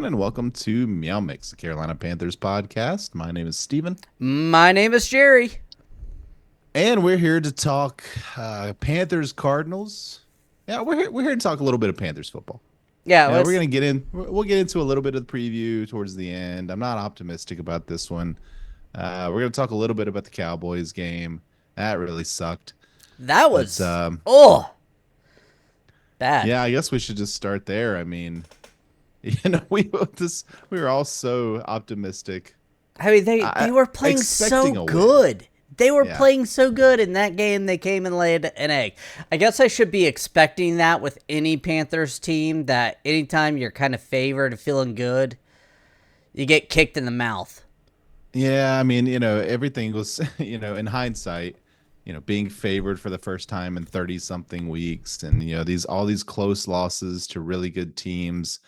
and welcome to Meow Mix, the Carolina Panthers podcast. My name is Steven, My name is Jerry. and we're here to talk Panthers Cardinals. Yeah, we're here to talk a little bit of Panthers football. Yeah, Yeah, we're let's. gonna get in. We'll get into a little bit of the preview towards the end. I'm not optimistic about this one. We're gonna talk a little bit about the Cowboys game. That really sucked. That But was bad. yeah, I guess we should just start there. I mean, we were all so optimistic. I mean, they were playing Expecting so a win. good. They were Yeah. playing so good in that game. They came and laid an egg. I guess I should be expecting that with any Panthers team. That anytime you're kind of favored and feeling good, you get kicked in the mouth. Yeah, I mean, everything was, in hindsight, being favored for the first time in 30 something weeks and these all these close losses to really good teams.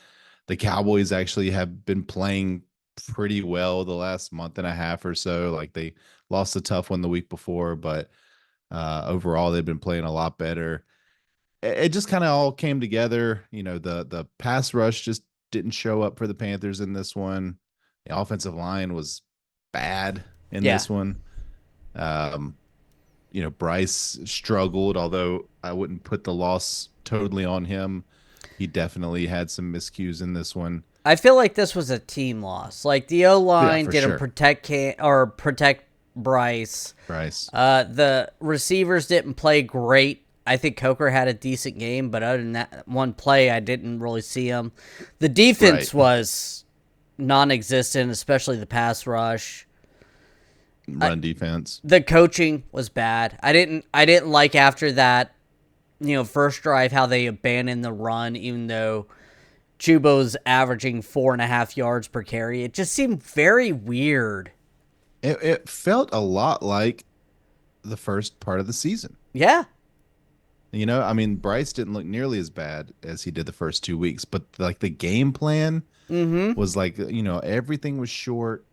The Cowboys actually have been playing pretty well the last month and a half or so. Like they lost a tough one the week before, but overall they've been playing a lot better. It just kind of all came together. The pass rush just didn't show up for the Panthers in this one. The offensive line was bad in Yeah. this one. Um, Bryce struggled, although I wouldn't put the loss totally on him. He definitely had some miscues in this one. I feel like this was a team loss. Like the O line for didn't sure. protect Bryce. Bryce. The receivers didn't play great. I think Coker had a decent game, but other than that one play, I didn't really see him. The defense Right. was non-existent, especially the pass rush. Run defense. The coaching was bad. I didn't like after that, first drive how they abandoned the run, even though Chuba's averaging 4.5 yards per carry. It just seemed very weird. It felt a lot like the first part of the season. Yeah. I mean, Bryce didn't look nearly as bad as he did the first 2 weeks, but like the game plan was like, everything was short.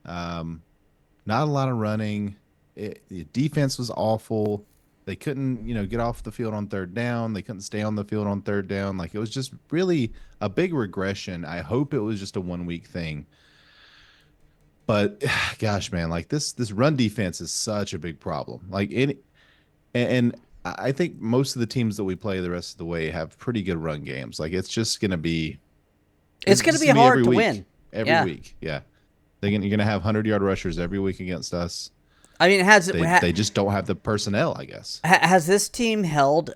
Not a lot of running. The defense was awful. They couldn't, get off the field on third down. They couldn't stay on the field on third down. Like it was just really a big regression. I hope it was just a 1 week thing. But gosh, man, like this run defense is such a big problem. And I think most of the teams that we play the rest of the way have pretty good run games. Like it's just going to be It's going to just be gonna hard every to week. win. Every Yeah. week. Yeah. You're going to have 100-yard rushers every week against us. I mean, They just don't have the personnel, I guess. has this team held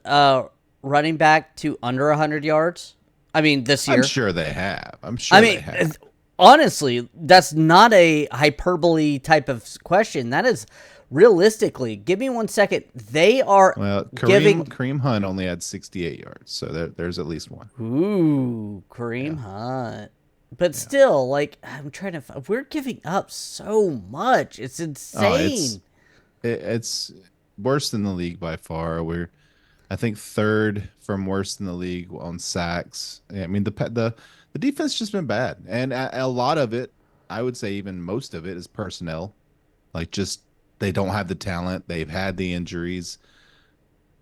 running back to under 100 yards? I mean, this year. I'm sure they have. I'm sure I they mean, have. honestly, that's not a hyperbole type of question. That is realistically. Give me 1 second. They are Well, giving. Kareem Hunt only had 68 yards, so there's at least one. Ooh, Kareem Hunt. But still, like, I'm trying to. We're giving up so much. It's insane. It's worse than the league by far. I think, third from worst in the league on sacks. I mean, the defense just been bad, and a lot of it, I would say, even most of it, is personnel. Like, just they don't have the talent. They've had the injuries,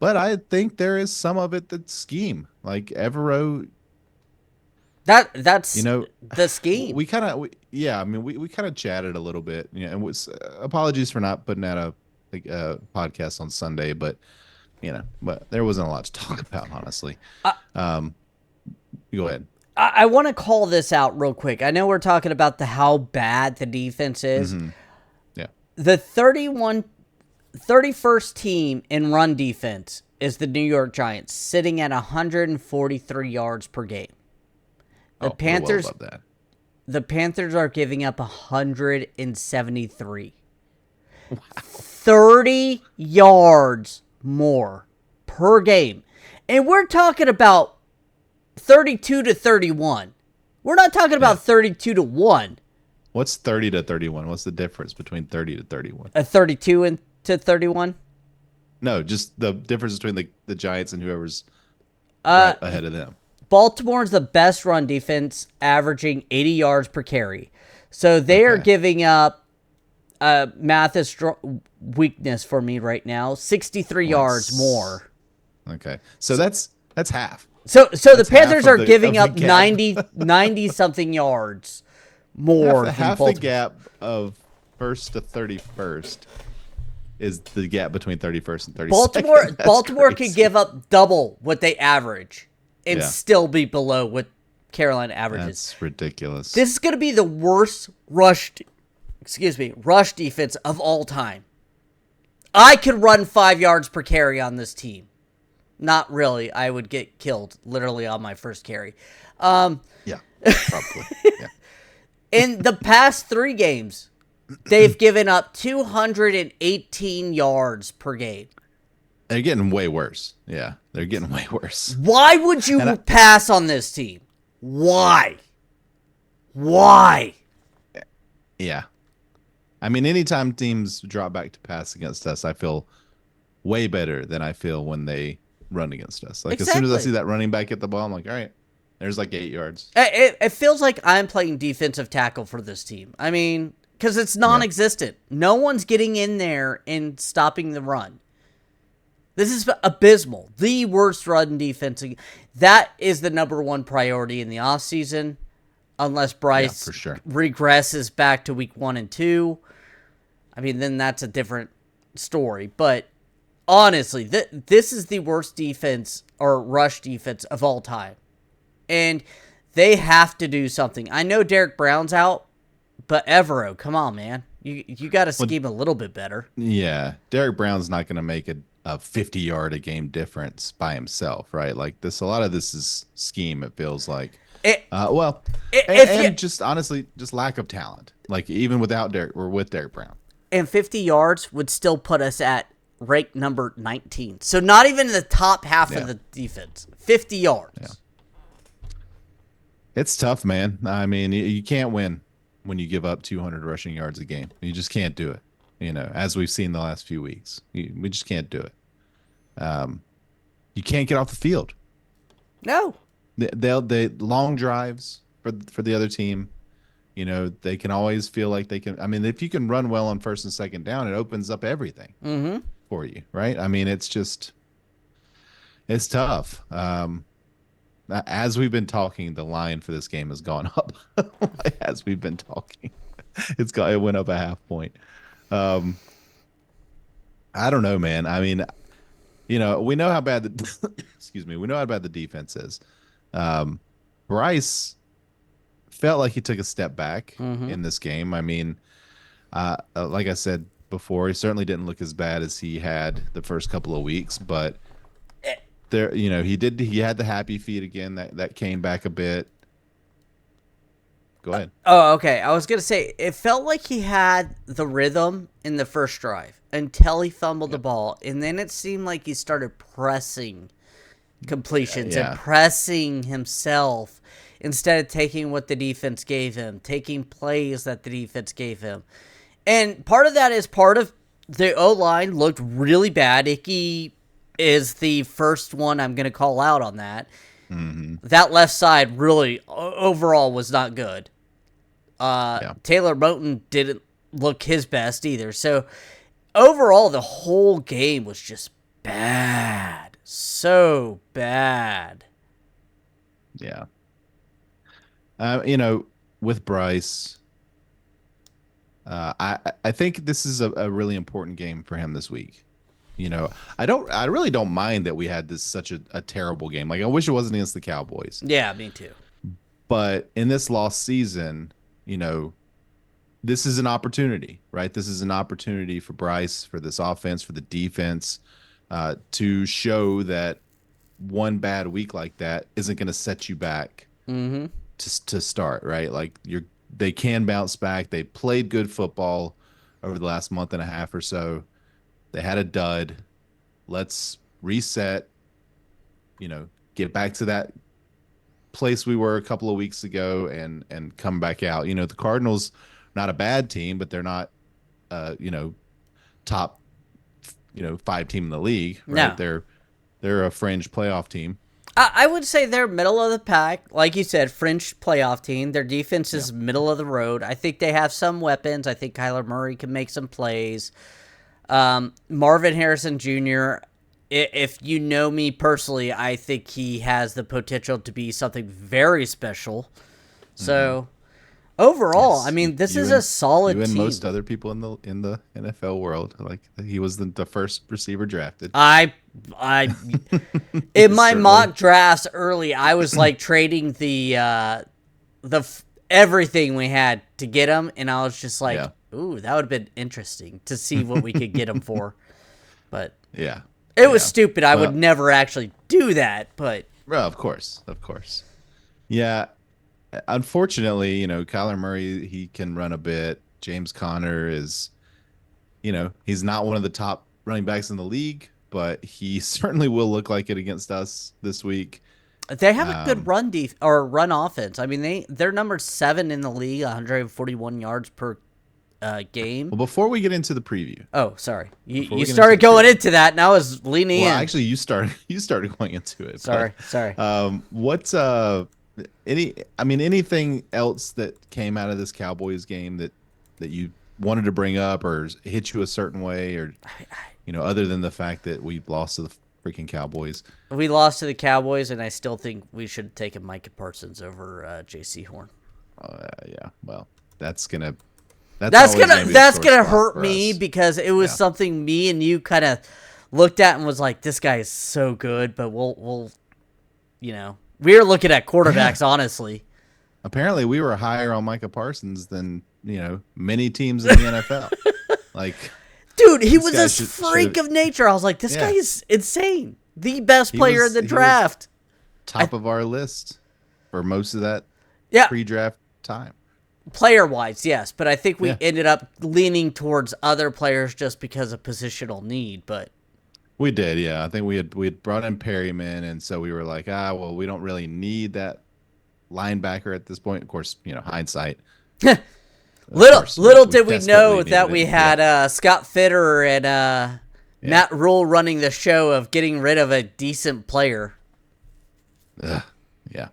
but I think there is some of it that's scheme. Like Evero, That's you know, the scheme. I mean, we kind of chatted a little bit, and was apologies for not putting out a podcast on Sunday, but but there wasn't a lot to talk about, honestly. Go ahead. I want to call this out real quick. I know we're talking about how bad the defense is. Yeah. The 31st team in run defense is the New York Giants, sitting at 143 yards per game. The Panthers, well above that. the Panthers are giving up 173. Wow. 30 yards more per game. And we're talking about 32 to 31. We're not talking about 32 to 1. What's 30 to 31? What's the difference between 30 to 31? A 32 to 31? No, just the difference between the Giants and whoever's right ahead of them. Baltimore's the best run defense, averaging 80 yards per carry. So they are giving up, math is weakness for me right now, 63 yards more. Okay. So that's half. So the That's Panthers half are of giving the up gap. 90 something yards half more than half the Baltimore. gap of first to 31st is the gap between 31st and 32nd. That's Baltimore could crazy. give up double what they average and Yeah, still be below what Carolina averages. that's ridiculous. This is going to be the worst rush defense of all time. I could run 5 yards per carry on this team. Not really. I would get killed literally on my first carry. Yeah, probably. Yeah. In the past 3 games, they've given up 218 yards per game. They're getting way worse. Yeah, they're getting way worse. Why would And you pass on this team? Why? Why? yeah, I mean, anytime teams drop back to pass against us, I feel way better than I feel when they run against us. Like as soon as I see Exactly. that running back at the ball, I'm like, all right, there's like 8 yards. It feels like I'm playing defensive tackle for this team. I mean, because it's Yeah. non-existent. No one's getting in there and stopping the run. This is abysmal. The worst run defense. That is the number one priority in the offseason, unless Yeah, Bryce for sure. regresses back to week 1 and 2. I mean, then that's a different story. But honestly, this is the worst defense or rush defense of all time. And they have to do something. I know Derek Brown's out, but Evero, come on, man. You got to Well, scheme a little bit better. yeah, Derek Brown's not going to make a 50-yard a game difference by himself, right? Like this, a lot of this is scheme. It feels like, It, well, if and you, just honestly, just lack of talent. Like even without Derek, or with Derek Brown. and 50 yards would still put us at rank number 19. So not even in the top half Yeah. of the defense. 50 yards. Yeah. It's tough, man. I mean, you can't win when you give up 200 rushing yards a game. You just can't do it. You know, as we've seen the last few weeks, we just can't do it. You can't get off the field. No. They long drives for the other team. You know, they can always feel like they can. I mean, if you can run well on first and second down, it opens up everything for you, right? I mean, it's tough. As we've been talking, the line for this game has gone up. As we've been talking, it went up a half point. I don't know, man. I mean, you know, we know how bad the excuse me, we know how bad the defense is. Bryce felt like he took a step back in this game. I mean, like I said before, he certainly didn't look as bad as he had the first couple of weeks, but there, you know, he had the happy feet again that came back a bit. Go ahead. Oh, okay. I was going to say, it felt like he had the rhythm in the first drive until he fumbled the ball. And then it seemed like he started pressing completions Yeah. and pressing himself instead of taking what the defense gave him, taking plays that the defense gave him. And part of that is part of the O-line looked really bad. Icky is the first one I'm going to call out on that. That left side really overall was not good. Taylor Moton didn't look his best either. So overall, the whole game was just bad. So bad. Yeah. You know, with Bryce, I think this is a really important game for him this week. You know, I really don't mind that we had such a terrible game. Like I wish it wasn't against the Cowboys. Yeah, me too. But in this lost season, you know, this is an opportunity, right? This is an opportunity for Bryce, for this offense, for the defense, to show that one bad week like that isn't going to set you back to start, right? Like they can bounce back. They played good football over the last month and a half or so. They had a dud. Let's reset, you know, get back to that place we were a couple of weeks ago and come back out. You know, the Cardinals, not a bad team, but they're not, you know, top, 5 team in the league, right? No. They're a fringe playoff team. I would say they're middle of the pack. Like you said, fringe playoff team. Their defense is middle of the road. I think they have some weapons. I think Kyler Murray can make some plays. Marvin Harrison Jr., if you know me personally, I think he has the potential to be something very special. Hmm. So overall, I Yes, mean, this you is a and solid you and most team. other people in the NFL world, like he was the first receiver drafted. I I in my Certainly, mock drafts early, I was like trading everything we had to get him, and I was just like, yeah, ooh, that would have been interesting to see what we could get him for. But yeah, it was yeah. stupid. I would Well, never actually do that. But well, of course, of course. Yeah, unfortunately, Kyler Murray, he can run a bit. James Conner is, he's not one of the top running backs in the league, but he certainly will look like it against us this week. they have a good Um, run offense. I mean, they're number 7 in the league, 141 yards per game. well, before we get into the preview, Oh, sorry. You before you we get into started the going preview, into that, and I was leaning well, in. actually, you started going into it, but Sorry. what's I mean, anything else that came out of this Cowboys game that you wanted to bring up or hit you a certain way, or other than the fact that we lost to the freaking Cowboys? We lost to the Cowboys, and I still think we should have taken Micah Parsons over J.C. Horn. Yeah, well, that's gonna that's always gonna be a That's sore gonna spot hurt for me us. because it was Yeah, something me and you kind of looked at and was like, "This guy is so good," but we were looking at yeah. quarterbacks honestly. Apparently, we were higher on Micah Parsons than many teams in the NFL. Like Dude, he this was guy a should freak have. of nature. I was like, "This guy Yeah, is insane. The best he player in was the he was draft." I top of our list for most of that Yeah, pre-draft time. player wise, yes, but I think we Yeah, ended up leaning towards other players just because of positional need. But we did. Yeah, I think we had brought in Perryman, and so we were like, well, we don't really need that linebacker at this point. Of course, hindsight. Of little course, we little we did we know desperately needed that it. we Yeah, had Scott Fitter and yeah, Matt Rule running the show of getting rid of a decent player. Ugh, yeah.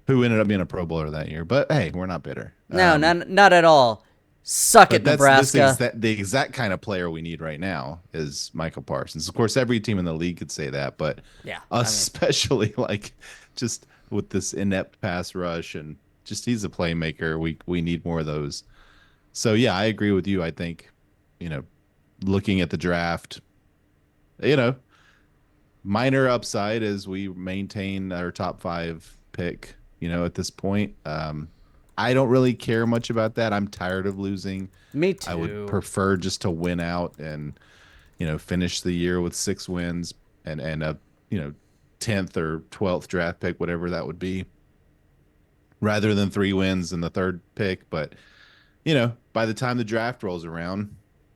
Who ended up being a Pro Bowler that year? But hey, we're not bitter. No, not at all. Suck it, But that's this Nebraska. exact the exact kind of player we need right now is Michael Parsons. Of course, every team in the league could say that, but Yeah, I mean, especially like just with this inept pass rush and just he's a playmaker. We need more of those. So yeah, I agree with you. I think, you know, looking at the draft, you know, minor upside as we maintain our top 5 pick, at this point. I don't really care much about that. I'm tired of losing. me I would too. prefer just to win out and finish the year with 6 wins and a you know 10th or 12th draft pick, whatever that would be, rather than 3 wins in the third pick. But by the time the draft rolls around,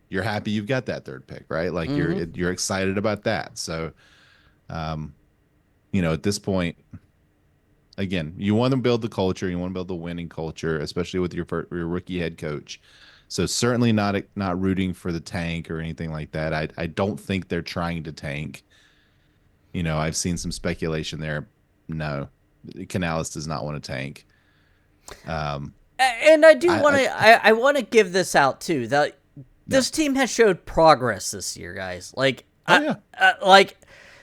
you're happy you've got that third pick, right? Like Hmm. you're excited about that. So, um, at this point, again, you want to build the culture, you want to build the winning culture, especially with your rookie head coach. So certainly not rooting for the tank or anything like that. I don't think they're trying to tank. I've seen some speculation there. No, Canales does not want to tank. Um, And I do want I to. I want to give this out too. That yeah. this team has showed progress this year, guys. Oh yeah, Like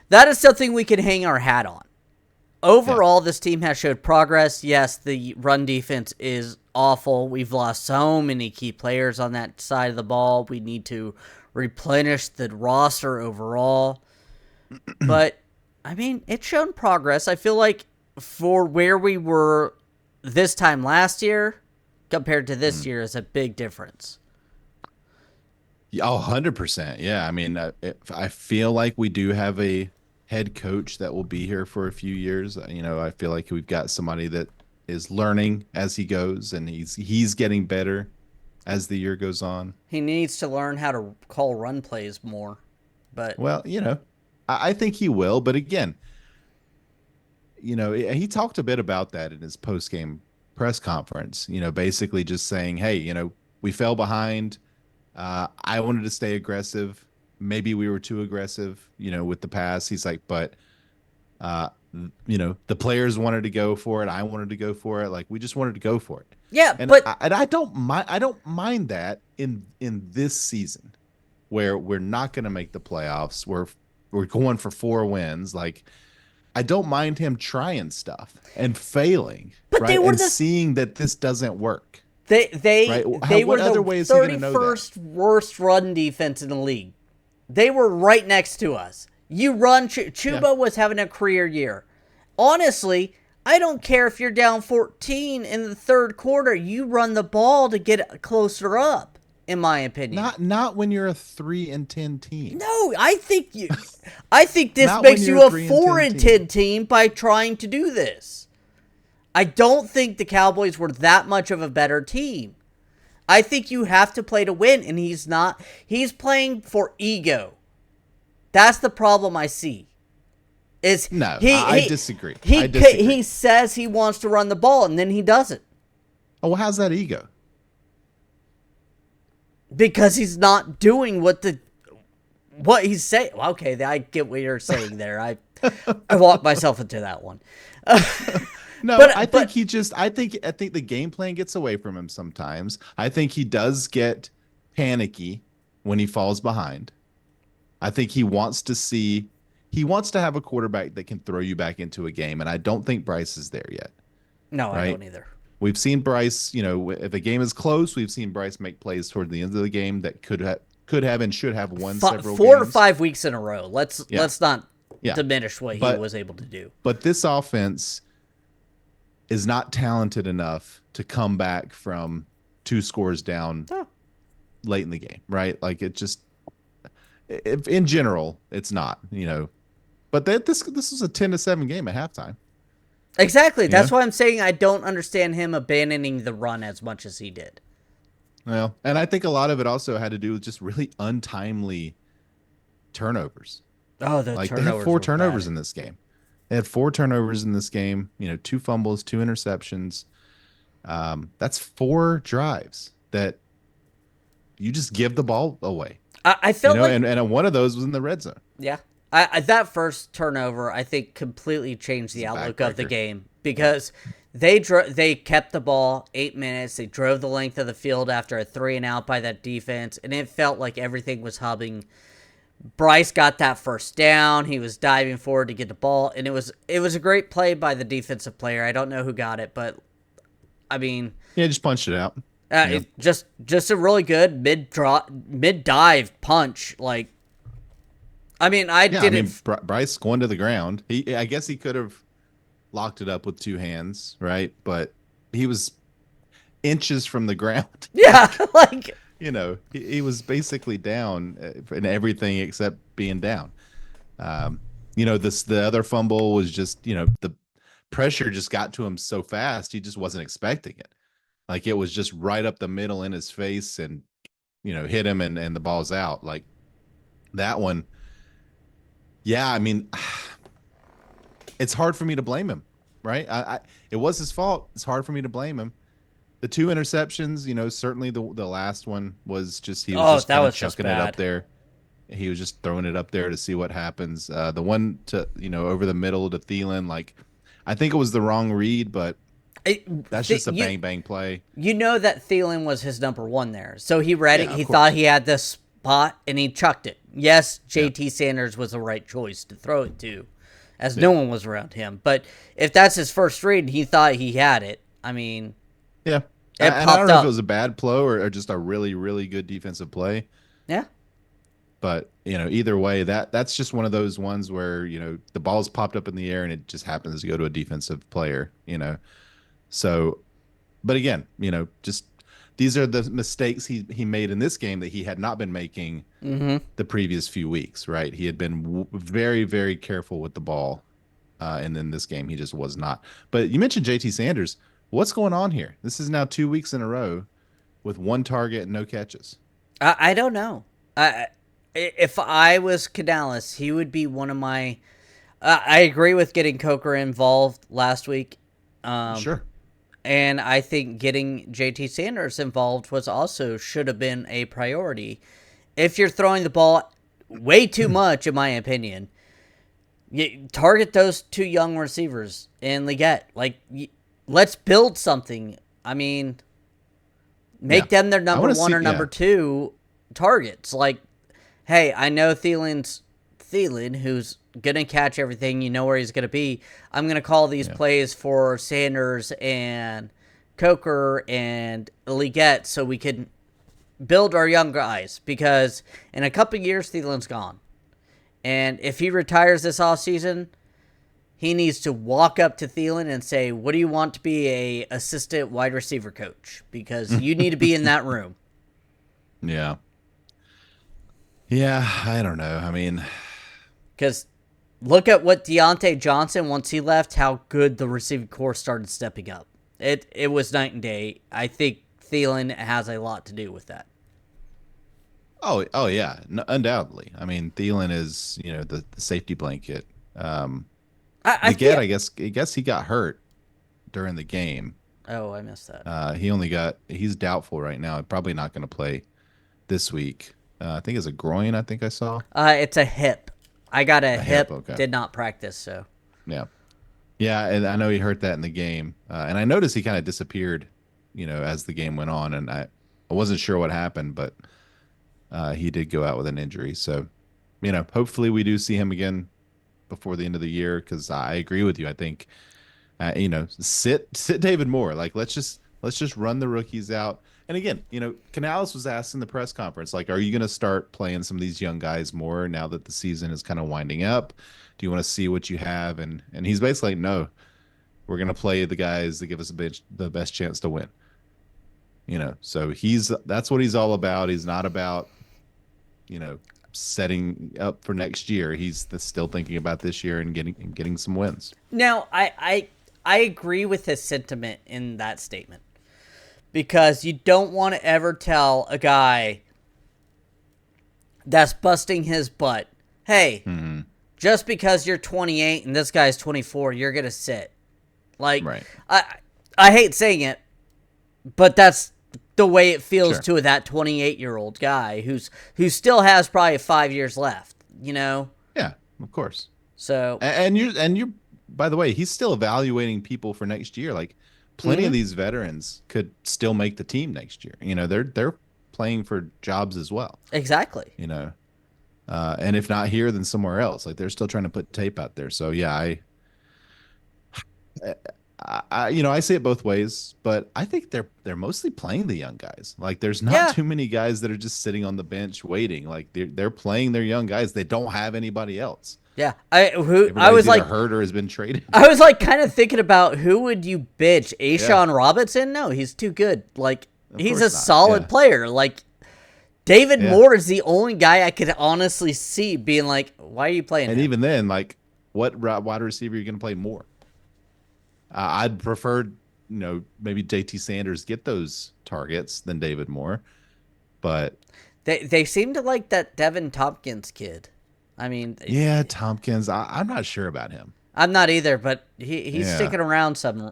that is something we can hang our hat on. yeah. Overall, this team has showed progress. Yes, the run defense is awful. We've lost so many key players on that side of the ball. We need to replenish the roster overall. But, I mean, it's shown progress. I feel like for where we were this time last year compared to this Mm. year is a big difference. Yeah, 100%. Yeah, I mean, I feel like we do have a head coach that will be here for a few years. I feel like we've got somebody that is learning as he goes, and he's getting better as the year goes on. He needs to learn how to call run plays more. But, Well, I think he will, but again, he talked a bit about that in his post game press conference. Basically just saying, hey, we fell behind. I wanted to stay aggressive. Maybe we were too aggressive, with the pass. He's like, but uh, the players wanted to go for it. I wanted to go for it. Like we just wanted to go for it. yeah, And but I don't mind. I don't mind that in this season, where we're not going to make the playoffs. We're we're going for 4 wins. Like, I don't mind him trying stuff and failing, But they right? were And the seeing that this doesn't work, they right? they How, they what were other the way is he going to know that? 31st worst run defense in the league. They were right next to us. You run Yeah. Chuba was having a career year. Honestly, I don't care if you're down 14 in the third quarter. You run the ball to get closer up, in my opinion. Not when you're a 3-10 team. No, I think this Not when makes you're you a a 3-10 4 and team. 10 team by trying to do this. I don't think the Cowboys were that much of a better team. I think you have to play to win, and he's not. He's playing for ego. That's the problem I see. Is No, he I he disagree. he I disagree. he says he wants to run the ball, and then he doesn't Oh, well, how's that ego? because he's not doing what he's saying. Okay, I get what you're saying there. I walked myself into that one. No, But I think he just I think the game plan gets away from him sometimes. I think he does get panicky when he falls behind. I think he wants to have a quarterback that can throw you back into a game, and I don't think Bryce is there yet, no, I right? don't either. We've seen Bryce, if a game is close, we've seen Bryce make plays toward the end of the game that could have and should have won several 4 or games. 5 weeks in a row. Yeah. Let's not Yeah. diminish what he But was able to do. but this offense is not talented enough to come back from 2 scores down Oh. late in the game, right? Like in general, it's not. But this was a 10-7 game at halftime. Exactly. That's Yeah. why I'm saying I don't understand him abandoning the run as much as he did. Well, and I think a lot of it also had to do with just really untimely turnovers. Oh, the Like they turnovers had 4 were turnovers bad. in this game. They had 4 turnovers in this game. 2 fumbles, 2 interceptions. That's 4 drives that you just give the ball away. I felt like And one of those was in the red zone. yeah. That first turnover, I think, completely changed the It's a outlook of the backbreaker. game because they kept the ball 8 minutes. They drove the length of the field after a 3-and-out by that defense, and it felt like everything was hubbing. Bryce got that first down. He was diving forward to get the ball, and it was a great play by the defensive player. I don't know who got it, but I mean, Yeah, just punched it out. Yeah. it just a really good mid dive punch. Like, I mean, I Yeah, I didn't. mean, Bryce going to the ground. I guess he could have locked it up with 2 hands, right? But he was inches from the ground. Yeah, like He was basically down in everything except being down. The other fumble was just, the pressure just got to him so fast. He just wasn't expecting it. Like it was just right up the middle in his face and, hit him and the ball's out. Like that one. Yeah. I mean, it's hard for me to blame him, right? It was his fault. It's hard for me to blame him. The 2 interceptions, certainly the last one was just he was just that kind was of just chucking it bad. up there. He was just throwing it up there to see what happens. The one to over the middle to Thielen, like I think it was the wrong read, but that's just a bang bang play. You know that Thielen was his number one there, so he read it. Yeah, He of thought course. he had this spot, and he chucked it. Yes, Yeah. JT Sanders was the right choice to throw it to, as no one was around him. But if that's his first read, and he thought he had it. I mean, Yeah, it and I popped don't know up. if it was a bad play or just a really really good defensive play. Yeah, But either way, that's just one of those ones where the ball's popped up in the air and it just happens to go to a defensive player. So, but again, just these are the mistakes he made in this game that he had not been making the previous few weeks. Right? He had been very very careful with the ball, and then this game he just was not. But you mentioned JT Sanders. What's going on here? This is now 2 weeks in a row with 1 target and no catches. I don't know. If I was Canales, he would be one of my. I agree with getting Coker involved last week. Sure. And I think getting JT Sanders involved should have been a priority. If you're throwing the ball way too much, in my opinion, you target those 2 young receivers in Leggett. Like, let's build something. I mean, make them their number one or number 2 targets. Like, hey, I know Thielen's Thielen, who's going to catch everything. You know where he's going to be. I'm going to call these Yeah. plays for Sanders and Coker and Leggett so we can build our young guys, because in a couple years, Thielen's gone. And if he retires this offseason, he needs to walk up to Thielen and say, what do you want to be a assistant wide receiver coach? Because you need to be in that room. Yeah. Yeah, I don't know. I mean, because look at what Deontay Johnson, once he left, how good the receiving corps started stepping up. It was night and day. I think Thielen has a lot to do with that. oh yeah, undoubtedly. I mean, Thielen is, the safety blanket. I Leggett, feel. I guess he got hurt during the game. Oh, I missed that. He's doubtful right now. Probably not going to play this week. I think it's a groin, I think I saw. It's a hip. I got a hip. Okay. Did not practice, so. Yeah. Yeah, and I know he hurt that in the game. And I noticed he kind of disappeared, as the game went on. And I wasn't sure what happened, but he did go out with an injury. So, hopefully we do see him again before the end of the year, because I agree with you. I think, sit David Moore. Like, let's just run the rookies out. And again, Canales was asked in the press conference, like, are you going to start playing some of these young guys more now that the season is kind of winding up? Do you want to see what you have? And he's basically like, no, we're going to play the guys that give us the best chance to win. So that's what he's all about. He's not about, setting up for next year. He's still thinking about this year and getting some wins. Now, I agree with his sentiment in that statement, because you don't want to ever tell a guy that's busting his butt, hey, just because you're 28 and this guy's 24, you're going to sit. Like, Right. I hate saying it, but that's the way it feels Sure. to that 28-year-old guy who still has probably 5 years left, Yeah, of course. So, And you're by the way, he's still evaluating people for next year. Like, plenty of these veterans could still make the team next year. They're playing for jobs as well. exactly. And if not here, then somewhere else. Like, they're still trying to put tape out there. So yeah, I see it both ways, but I think they're mostly playing the young guys. Like, there's not too many guys that are just sitting on the bench waiting. Like, they're playing their young guys. They don't have anybody else. Yeah, I was Everybody's like either hurt or has been traded. I was like kind of thinking about who would you bitch? Ashawn Robinson? No, he's too good. Like, he's a course not. solid Yeah. player. Like, David Yeah. Moore is the only guy I could honestly see being like, why are you playing And him? even then, like, what wide receiver are you going to play more? I'd prefer, maybe JT Sanders get those targets than David Moore. But They seem to like that Devin Tompkins kid. I mean, yeah, Tompkins, I'm not sure about him. I'm not either, but he's Yeah. sticking around some.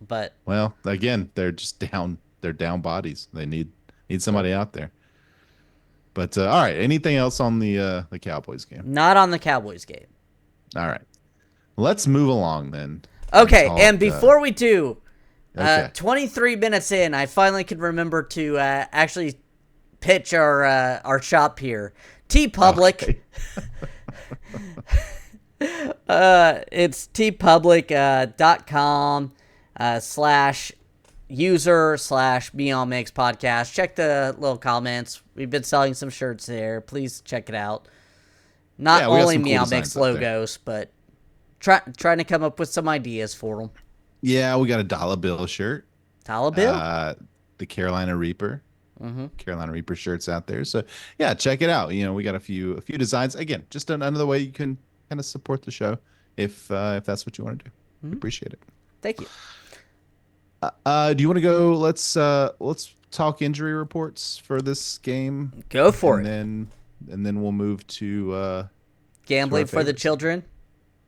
But Well, again, they're just down. They're down bodies. They need somebody out there. But all right, anything else on the Cowboys game? not on the Cowboys game. All right, let's move along then. Okay, Talk, and before we do, okay. 23 minutes in, I finally could remember to actually pitch our shop here. TeePublic. It's tpublic.com /user/MeOnMakes podcast. Check the little comments. We've been selling some shirts there. Please check it out. Not Yeah, we got only some cool Meow designs Mix up there. logos, but trying to come up with some ideas for them. Yeah, we got a dollar bill shirt. Dollar bill? The Carolina Reaper. Carolina Reaper shirts out there. So yeah, check it out. We got a few designs. Again, just another way you can kind of support the show if that's what you want to do. We appreciate it. Thank you. Do you want to go? Let's talk injury reports for this game. Go for it. And then we'll move to Gambling for the favorites. children.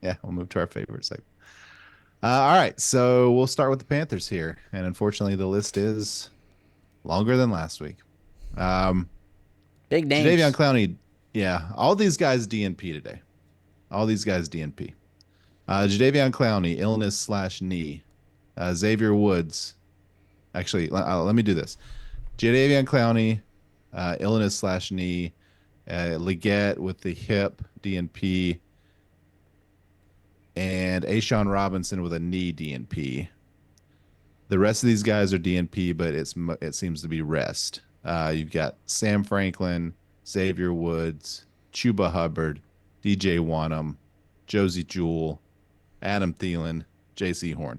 yeah, we'll move to our favorite segment. All right, so we'll start with the Panthers here, and unfortunately, the list is longer than last week. Big names. Jadeveon Clowney, yeah, all these guys DNP today. All these guys DNP. Jadeveon Clowney, illness/knee. Xavier Woods. Actually, let me do this. Jadeveon Clowney, illness/knee. Leggett with the hip DNP, and Ashawn Robinson with a knee DNP. The rest of these guys are DNP, but it seems to be rest. You've got Sam Franklin, Xavier Woods, Chuba Hubbard, DJ Wanham, Josie Jewell, Adam Thielen, J.C. Horn.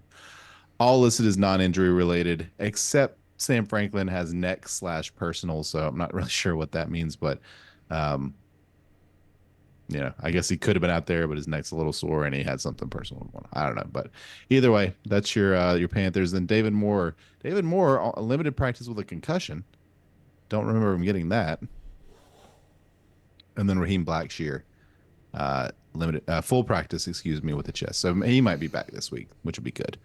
All listed as non-injury related, except Sam Franklin has neck/personal, so I'm not really sure what that means, but um, I guess he could have been out there, but his neck's a little sore and he had something personal. I don't know, but either way, that's your Panthers. Then David Moore. David Moore, limited practice with a concussion. Don't remember him getting that. And then Raheem Blackshear, limited full practice, excuse me, with the chest. So he might be back this week, which would be good.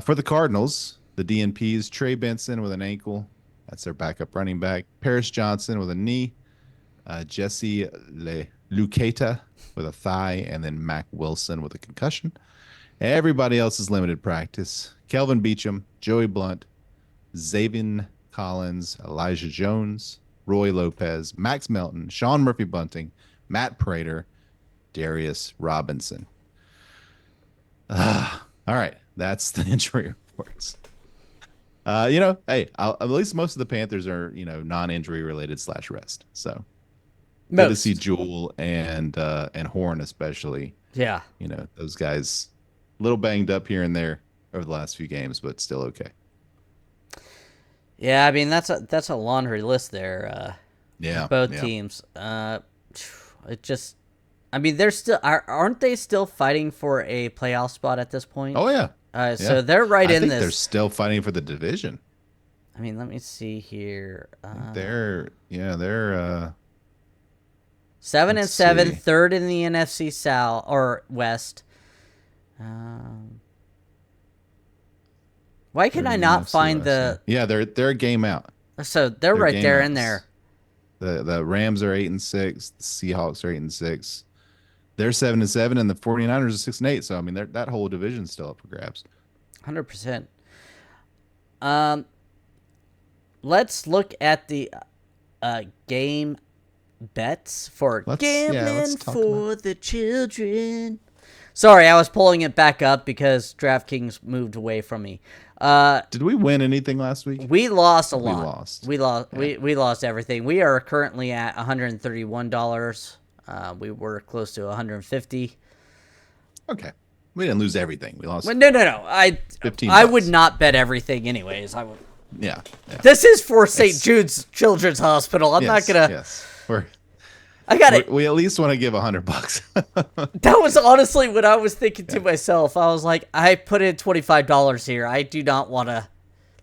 For the Cardinals, the DNPs, Trey Benson with an ankle. That's their backup running back. Paris Johnson with a knee. Jesse Luketa with a thigh, and then Mac Wilson with a concussion. Everybody else is limited practice. Kelvin Beachum, Joey Blunt, Zaven Collins, Elijah Jones, Roy Lopez, Max Melton, Sean Murphy Bunting, Matt Prater, Darius Robinson. All right, that's the injury reports. Hey, at least most of the Panthers are, non-injury related /rest. So good to see Jewell and Horn especially. Yeah. Those guys a little banged up here and there over the last few games, but still okay. Yeah, I mean that's a laundry list there. Yeah. Both teams. It just, I mean, aren't they still fighting for a playoff spot at this point? Oh yeah. So they're right in this. They're still fighting for the division. I mean, let me see here. They're 7-7, third in the NFC South or West. Why can I not find the? Yeah, they're a game out. So they're right there in there. The Rams are 8-6. The Seahawks are 8-6. They're 7-7, and the 49ers are 6-8. So I mean, that whole division's still up for grabs. 100%. Let's look at the game bets for gambling for the children. Sorry, I was pulling it back up because DraftKings moved away from me. Did we win anything last week? We lost a lot. We lost everything. We are currently at $131. We were close to $150. Okay. We didn't lose everything. We lost. No. I would not bet everything anyways. I would. Yeah. This is for St. Jude's Children's Hospital. I'm not gonna. Yes. We at least want to give $100. That was honestly what I was thinking to myself. I was like, I put in $25 here. I do not want to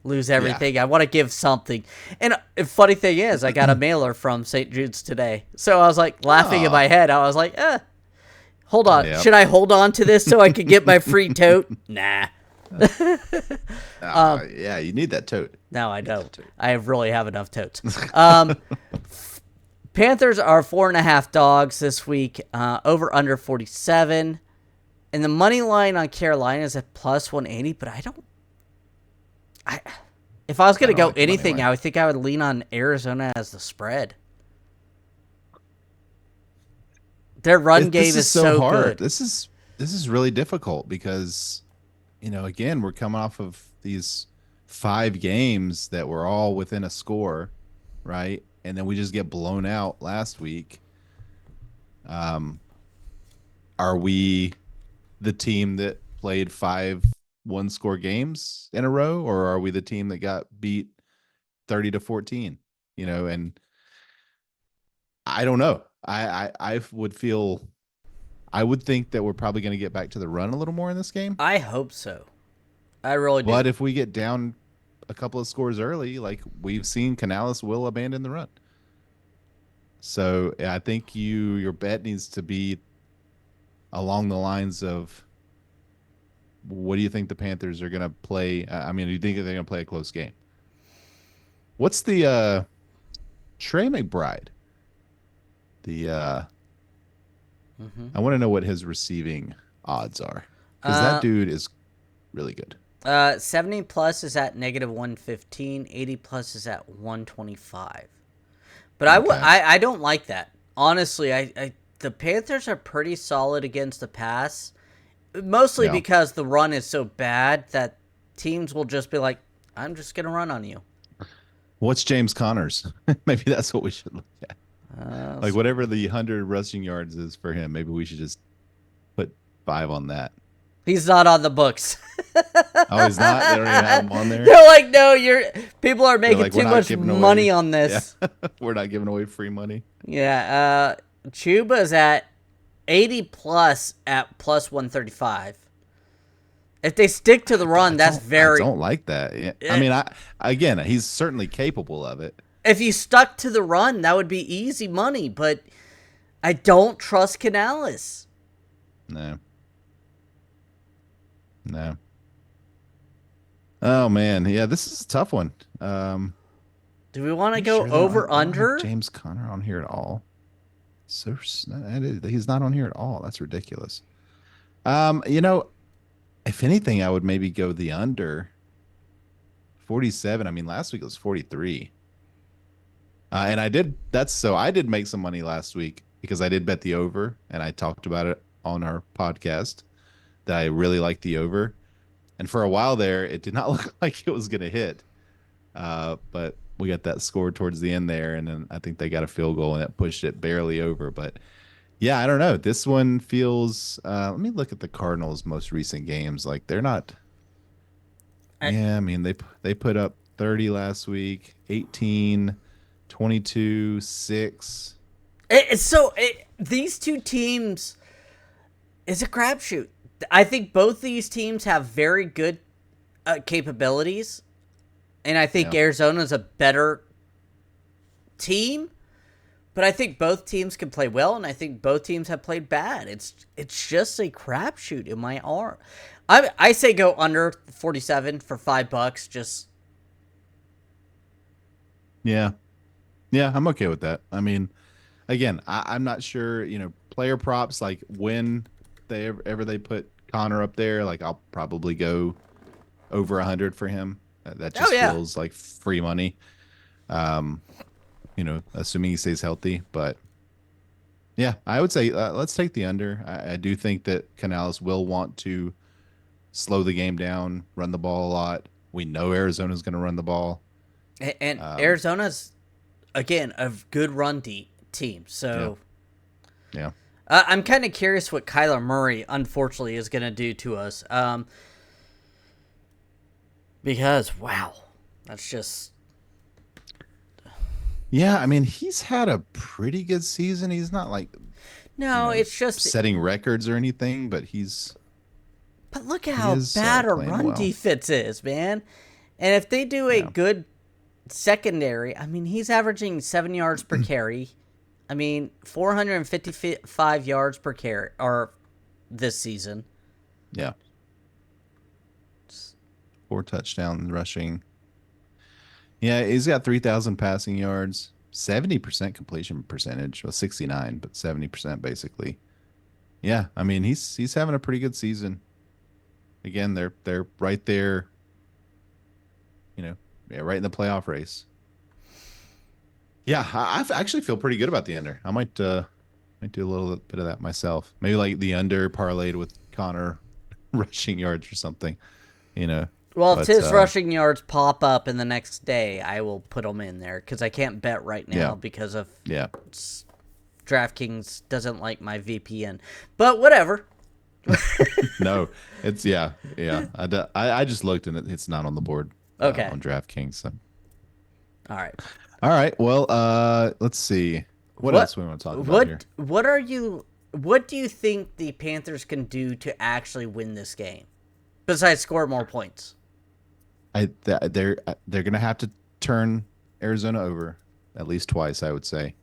lose everything. Yeah. I want to give something. And funny thing is, I got a mailer from St. Jude's today. So I was like laughing in my head. I was like, hold on. Yep. Should I hold on to this so I can get my free tote? Nah. Yeah, you need that tote. No, I don't. I really have enough totes. Panthers are 4.5 dogs this week, over under 47. And the money line on Carolina is at plus 180, but if I was going to go anything, I would think I would lean on Arizona as the spread. Their run game is so hard. Good. This is really difficult because, again, we're coming off of these 5 games that were all within a score, right? And then we just get blown out last week. Are we the team that played 5 one-score games in a row, or are we the team that got beat 30-14? And I don't know. I would think that we're probably going to get back to the run a little more in this game. I hope so. I really do. But if we get down a couple of scores early, like we've seen, Canales will abandon the run. So I think your bet needs to be along the lines of, what do you think the Panthers are going to play? I mean, do you think they're going to play a close game? What's the Trey McBride? I want to know what his receiving odds are, because that dude is really good. 70 plus is at -115. 80 plus is at 125. But Okay. I don't like that. Honestly, the Panthers are pretty solid against the pass, mostly Yeah. because the run is so bad that teams will just be like, I'm just going to run on you. What's James Connor's? Maybe that's what we should look at. Like So whatever the 100 rushing yards is for him, maybe we should just put 5 on that. he's not on the books. Oh, he's not? They don't even have him on there? They're like, no, people are They're making like, we're too not much giving money away. on Yeah. this. We're not giving away free money. Yeah, Chuba's at 80 plus at plus 135. If they stick to the run, that's I very. don't like that. Yeah. I mean, again, he's certainly capable of it. If you stuck to the run, that would be easy money, but I don't trust Canales. No. No. Oh man, yeah, this is a tough one. Do we want to You go sure over I don't have under? James Conner on here at all. He's not on here at all. That's ridiculous. You know, if anything, I would maybe go the under 47. I mean, last week it was 43. And I did make some money last week because I did bet the over and I talked about it on our podcast that I really liked the over. And for a while there, it did not look like it was going to hit. But we got that score towards the end there. And then I think they got a field goal and it pushed it barely over. But yeah, I don't know. This one feels, let me look at the Cardinals' most recent games. Like they're not, yeah, I mean, they put up 30 last week, 18, 22, 6. These two teams is a crapshoot. I think both these teams have very good capabilities, and I think Yeah. Arizona's a better team. But I think both teams can play well, and I think both teams have played bad. It's just a crapshoot in my arm. I say go under 47 for $5. Just Yeah. Yeah, I'm okay with that. I mean, again, I'm not sure, player props, like when ever they put Connor up there, like I'll probably go over 100 for him. That oh just yeah, feels like free money. Um, assuming he stays healthy. But yeah, I would say let's take the under. I do think that Canales will want to slow the game down, run the ball a lot. We know Arizona's going to run the ball. and Um, Arizona's again a good run team. yeah, So yeah. I'm kind of curious what Kyler Murray, unfortunately, is going to do to us. Because wow, that's just Yeah, I mean, he's had a pretty good season. He's not like, no. It's just setting records or anything, but but look at he how is bad our playing run well. defense is, man. And if they do a Yeah. good secondary, I mean, he's averaging 7 yards per carry. I mean, 455 yards per carry or this season. Yeah. 4 touchdowns rushing. Yeah, he's got 3,000 passing yards, 70% completion percentage. Well, 69, but 70% basically. Yeah, I mean, he's having a pretty good season. Again, they're right there, yeah, right in the playoff race. Yeah, I actually feel pretty good about the under. I might do a little bit of that myself. Maybe like the under parlayed with Connor rushing yards or something, you know. Well, if But his rushing yards pop up in the next day, I will put them in there because I can't bet right now Yeah. because of yeah, DraftKings doesn't like my VPN. But whatever. no, it's yeah. I just looked and it's not on the board Okay. on DraftKings. So. All right. All right, well, let's see what else we want to talk about here. What do you think the Panthers can do to actually win this game besides score more points? They're gonna have to turn Arizona over at least twice, I would say.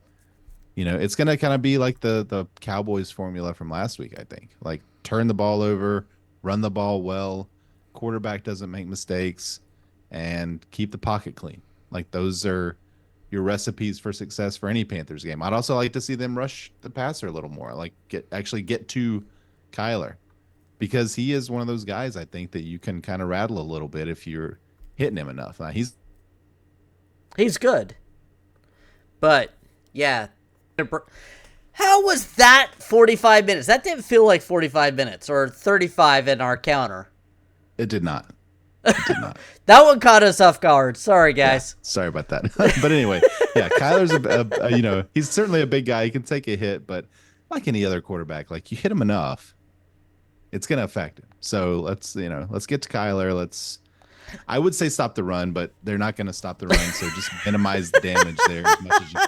It's gonna kind of be like the Cowboys formula from last week, I think. Like turn the ball over, run the ball well, quarterback doesn't make mistakes, and keep the pocket clean. Like those are your recipes for success for any Panthers game. I'd also like to see them rush the passer a little more, like get to Kyler, because he is one of those guys I think that you can kind of rattle a little bit if you're hitting him enough. He's good, but Yeah. How was that 45 minutes? That didn't feel like 45 minutes or 35 in our counter. It did not. It did not. That one caught us off guard. Sorry, Yeah, guys. sorry about that. But anyway, yeah, Kyler's he's certainly a big guy. He can take a hit, but like any other quarterback, like you hit him enough, it's going to affect him. So let's get to Kyler. I would say stop the run, but they're not going to stop the run. So just minimize the damage there as much as you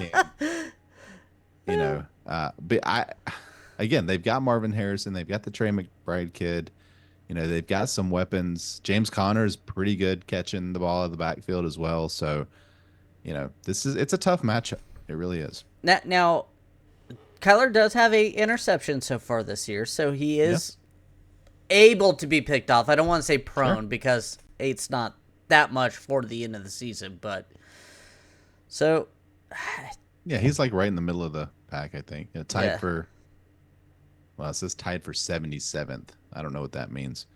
can. But again, they've got Marvin Harrison. They've got the Trey McBride kid. They've got some weapons. James Conner is pretty good catching the ball out of the backfield as well. So, it's a tough matchup. It really is. Now Kyler does have a interception so far this year, so he is able to be picked off. I don't want to say prone because 8's not that much for the end of the season, but so yeah, he's like right in the middle of the pack, I think. Tied for, well, it says tied for 77th. I don't know what that means.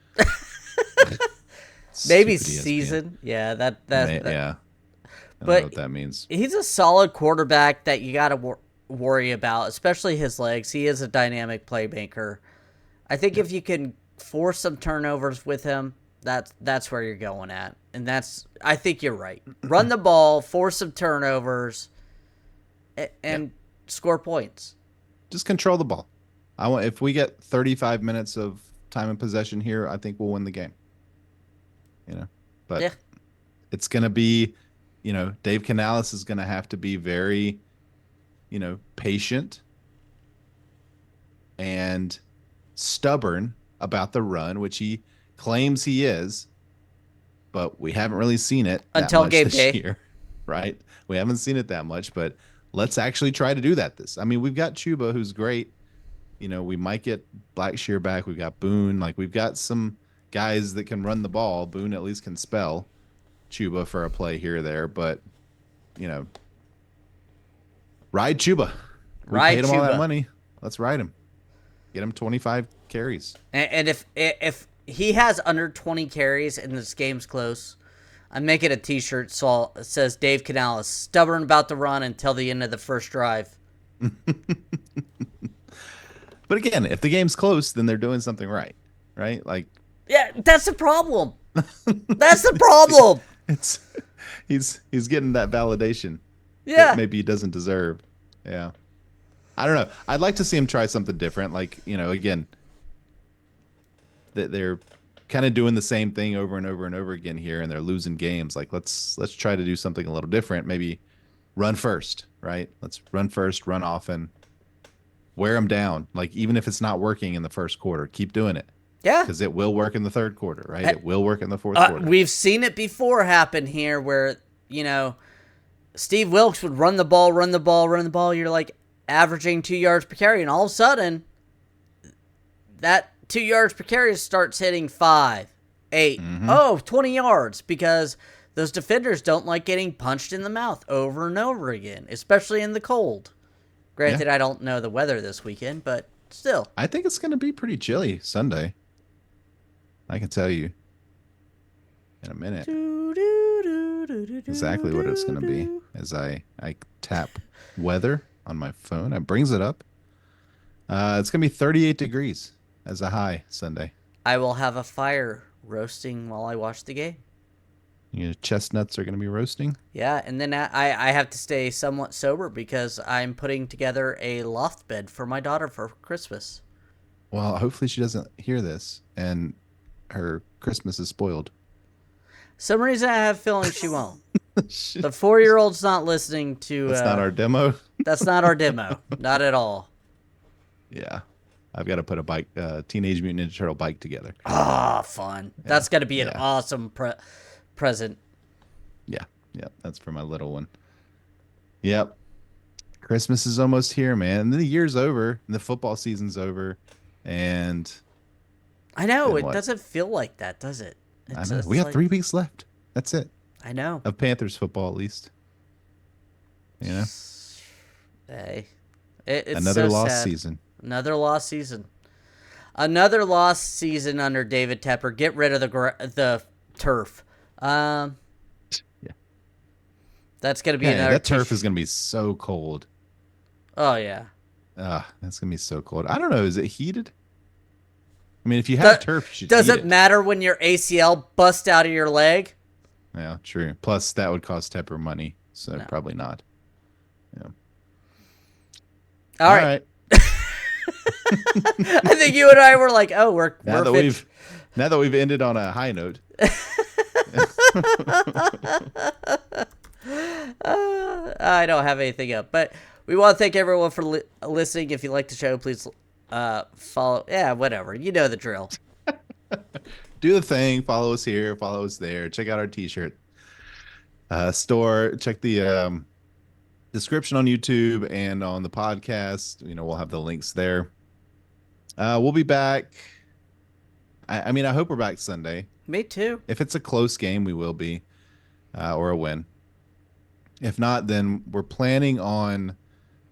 Maybe season. Yeah, that. Yeah. I don't know what that means. He's a solid quarterback that you got to worry about, especially his legs. He is a dynamic playmaker. I think if you can force some turnovers with him, that's where you're going at. And I think you're right. Run the ball, force some turnovers, and score points. Just control the ball. If we get 35 minutes of time and possession here, I think we'll win the game. But it's going to be, Dave Canales is going to have to be very, patient and stubborn about the run, which he claims he is, but we haven't really seen it until game this day year, right? We haven't seen it that much, but let's actually try to do that. We've got Chuba, who's great. We might get Blackshear back. We've got Boone. We've got some guys that can run the ball. Boone at least can spell Chuba for a play here or there, but, ride Chuba. We paid him all that money. Let's ride him. Get him 25 carries. And if he has under 20 carries and this game's close, I'm making a T-shirt so it says Dave Canales, stubborn about the run until the end of the first drive. But again, if the game's close, then they're doing something right? Yeah, that's the problem. That's the problem. He's getting that validation. Yeah, that maybe he doesn't deserve. Yeah, I don't know. I'd like to see him try something different. Again, that they're kind of doing the same thing over and over and over again here, and they're losing games. Let's try to do something a little different. Maybe run first, right? Let's run first, run often, wear them down. Even if it's not working in the first quarter, keep doing it. Yeah, because it will work in the third quarter, right? It will work in the fourth quarter. We've seen it before happen here, where Steve Wilkes would run the ball. You're like averaging 2 yards per carry, and all of a sudden, that 2 yards per carry starts hitting 5, 8, 20 yards because those defenders don't like getting punched in the mouth over and over again, especially in the cold. Granted, I don't know the weather this weekend, but still. I think it's going to be pretty chilly Sunday. I can tell you in a minute exactly what it's going to be as I tap weather on my phone. It brings it up. It's going to be 38 degrees as a high Sunday. I will have a fire roasting while I watch the game. Your chestnuts are going to be roasting? Yeah, and then I have to stay somewhat sober because I'm putting together a loft bed for my daughter for Christmas. Well, hopefully she doesn't hear this and her Christmas is spoiled. Some reason I have a feeling she won't. The 4-year-old's not listening to... That's not our demo? That's not our demo. Not at all. Yeah. I've got to put a Teenage Mutant Ninja Turtle bike together. Ah, fun. Yeah. That's got to be an awesome present. Yeah. That's for my little one. Yep. Christmas is almost here, man. And then the year's over, and the football season's over, and I know it doesn't feel like that, does it? I know. We got 3 weeks left. That's it. I know. Of Panthers football, at least. Hey, it's another so lost sad. Season. Another lost season. Another lost season under David Tepper. Get rid of the turf. That's gonna be another. That turf is gonna be so cold. Oh yeah. That's gonna be so cold. I don't know. Is it heated? I mean, if you Do- have turf, you should does heat it it. matter when your ACL busts out of your leg? Yeah, true. Plus, that would cost Tepper money, so No. probably not. Yeah. All All right. right. I think you and I were like, oh, Now we're that fit. we've ended on a high note. I don't have anything up, but we want to thank everyone for listening. If you like the show, please follow. Yeah, whatever. You know the drill. Do the thing. Follow us here. Follow us there. Check out our t-shirt store. Check the description on YouTube and on the podcast. We'll have the links there. We'll be back. I mean, I hope we're back Sunday. Me too. If it's a close game, we will be, or a win. If not, then we're planning on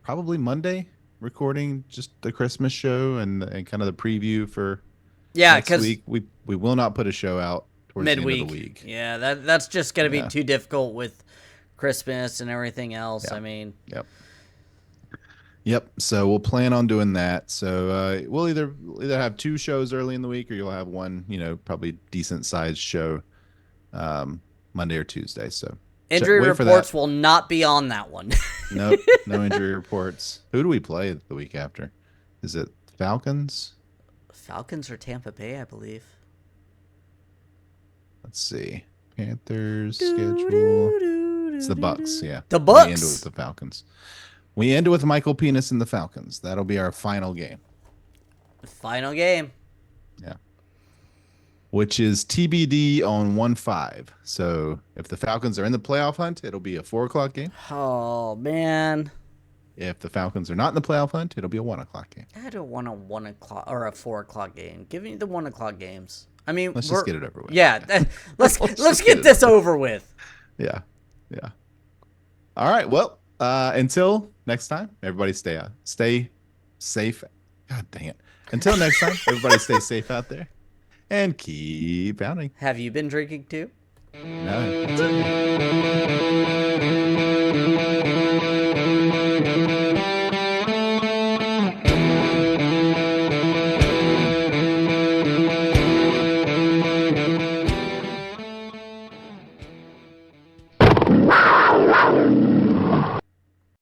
probably Monday recording just the Christmas show and kind of the preview for Yeah, next because week. We will not put a show out towards the end midweek. of the week. Yeah, that's just gonna be Yeah. too difficult with Christmas and everything else. Yeah. I mean, Yep. So we'll plan on doing that. So we'll either have two shows early in the week, or you'll have one, probably decent sized show Monday or Tuesday. So injury wait for reports that. will not be on that one. Nope, no injury reports. Who do we play the week after? Is it Falcons? Falcons or Tampa Bay, I believe. Let's see. Panthers schedule. It's the Bucks. Yeah, The We end Bucks. with the Falcons. We end with Michael Penis and the Falcons. That'll be our final game. Final game. Yeah. Which is TBD on 1/5. So if the Falcons are in the playoff hunt, it'll be a 4 o'clock game. Oh man, If the Falcons are not in the playoff hunt, it'll be a 1 o'clock game. I don't want a 1 o'clock or a 4 o'clock game. Give me the 1 o'clock games. I mean, Let's just get it over with. Yeah, let's just get get this over with. Yeah. Yeah. All right. Well, until next time, everybody stay safe. God dang it. Until next time, everybody stay safe out there and keep pounding. Have you been drinking too? No. That's it.